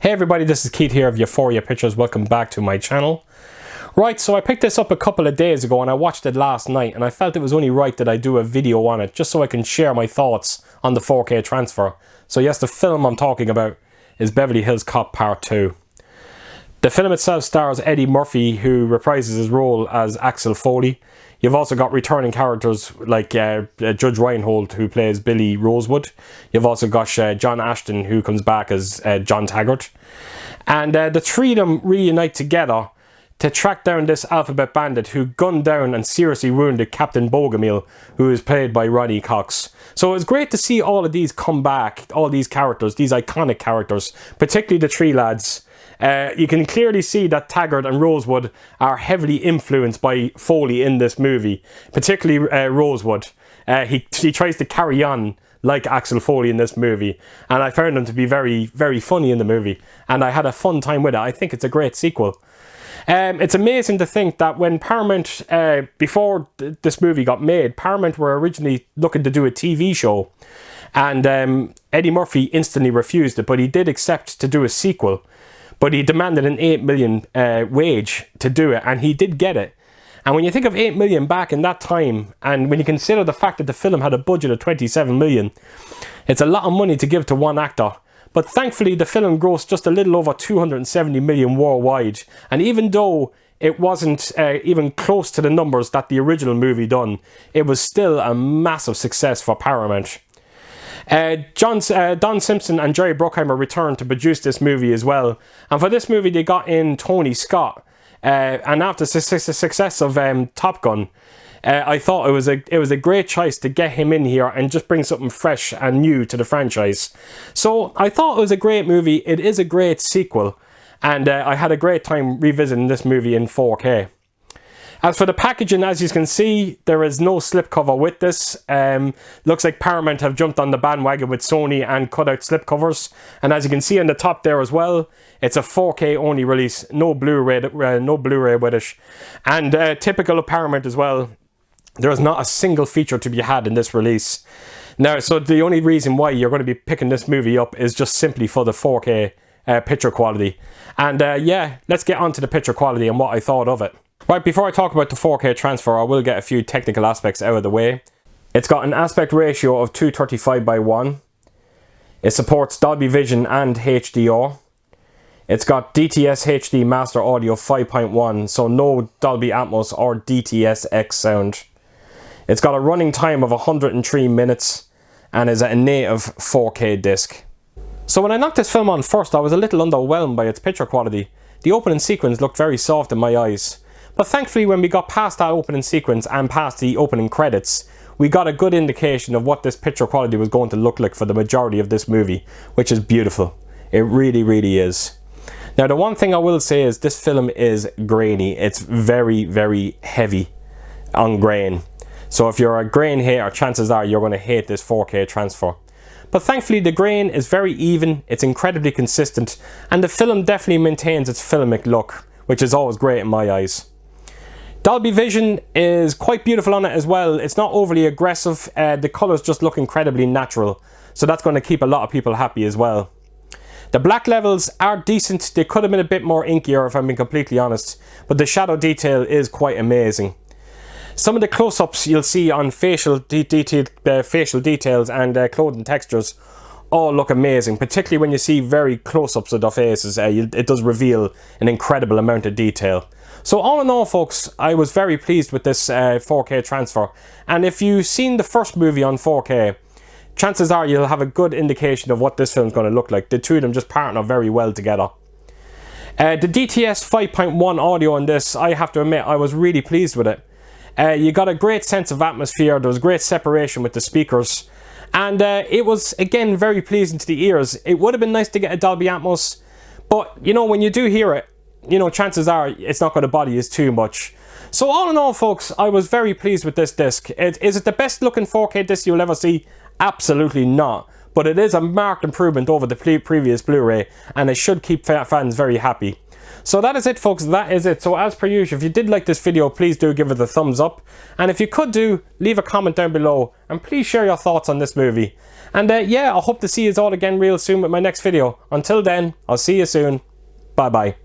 Hey everybody, this is Keith here of Euphoria Pictures. Welcome back to my channel. Right, so I picked this up a couple of days ago and I watched it last night, and I felt it was only right that I do a video on it just so I can share my thoughts on the 4K transfer. So yes, the film I'm talking about is Beverly Hills Cop Part 2. The film itself stars Eddie Murphy, who reprises his role as Axel Foley. You've also got returning characters like Judge Reinhold, who plays Billy Rosewood. You've also got John Ashton, who comes back as John Taggart. And the three of them reunite together to track down this alphabet bandit who gunned down and seriously wounded Captain Bogomil, who is played by Ronnie Cox. So it was great to see all of these come back, all these characters, these iconic characters, particularly the three lads. You can clearly see that Taggart and Rosewood are heavily influenced by Foley in this movie, particularly Rosewood. He tries to carry on like Axel Foley in this movie, and I found him to be very, very funny in the movie, and I had a fun time with it. I think it's a great sequel. It's amazing to think that when Paramount, before this movie got made, Paramount were originally looking to do a TV show, and Eddie Murphy instantly refused it, but he did accept to do a sequel. But he demanded an $8 million wage to do it, and he did get it. And when you think of $8 million back in that time, and when you consider the fact that the film had a budget of $27 million, it's a lot of money to give to one actor. But thankfully, the film grossed just a little over $270 million worldwide. And even though it wasn't even close to the numbers that the original movie done, it was still a massive success for Paramount. Don Simpson and Jerry Bruckheimer returned to produce this movie as well, and for this movie they got in Tony Scott, and after the success of Top Gun, I thought it was a great choice to get him in here and just bring something fresh and new to the franchise. So I thought it was a great movie. It is a great sequel, and I had a great time revisiting this movie in 4K. As for the packaging, as you can see, there is no slipcover with this. Looks like Paramount have jumped on the bandwagon with Sony and cut out slipcovers. And as you can see on the top there as well, it's a 4K only release, no Blu-ray with it. And typical of Paramount as well, there is not a single feature to be had in this release. Now, so the only reason why you're going to be picking this movie up is just simply for the 4K picture quality. And yeah, let's get on to the picture quality and what I thought of it. Right, before I talk about the 4K transfer, I will get a few technical aspects out of the way. It's got an aspect ratio of 235:1. It supports Dolby Vision and HDR. It's got DTS HD Master Audio 5.1, so no Dolby Atmos or DTS-X sound. It's got a running time of 103 minutes and is a native 4K disc. So when I knocked this film on first, I was a little underwhelmed by its picture quality. The opening sequence looked very soft in my eyes. But thankfully, when we got past that opening sequence and past the opening credits, we got a good indication of what this picture quality was going to look like for the majority of this movie, which is beautiful. It really, really is. Now, the one thing I will say is this film is grainy. It's very, very heavy on grain. So if you're a grain hater, chances are you're going to hate this 4K transfer. But thankfully, the grain is very even, it's incredibly consistent, and the film definitely maintains its filmic look, which is always great in my eyes. Dolby Vision is quite beautiful on it as well. It's not overly aggressive. The colours just look incredibly natural. So that's going to keep a lot of people happy as well. The black levels are decent. They could have been a bit more inkier if I'm being completely honest. But the shadow detail is quite amazing. Some of the close-ups you'll see on facial details and clothing textures all look amazing. Particularly when you see very close-ups of their faces. It does reveal an incredible amount of detail. So all in all, folks, I was very pleased with this 4K transfer. And if you've seen the first movie on 4K, chances are you'll have a good indication of what this film's going to look like. The two of them just partner very well together. The DTS 5.1 audio on this, I have to admit, I was really pleased with it. You got a great sense of atmosphere. There was great separation with the speakers. And it was, again, very pleasing to the ears. It would have been nice to get a Dolby Atmos. But, you know, when you do hear it, you know, chances are it's not going to bother you too much. So all in all, folks, I was very pleased with this disc. Is it the best looking 4K disc you'll ever see? Absolutely not. But it is a marked improvement over the previous Blu-ray, and it should keep fans very happy. So that is it, folks. That is it. So as per usual, if you did like this video, please do give it a thumbs up. And if you could leave a comment down below. And please share your thoughts on this movie. And yeah, I hope to see you all again real soon with my next video. Until then, I'll see you soon. Bye bye.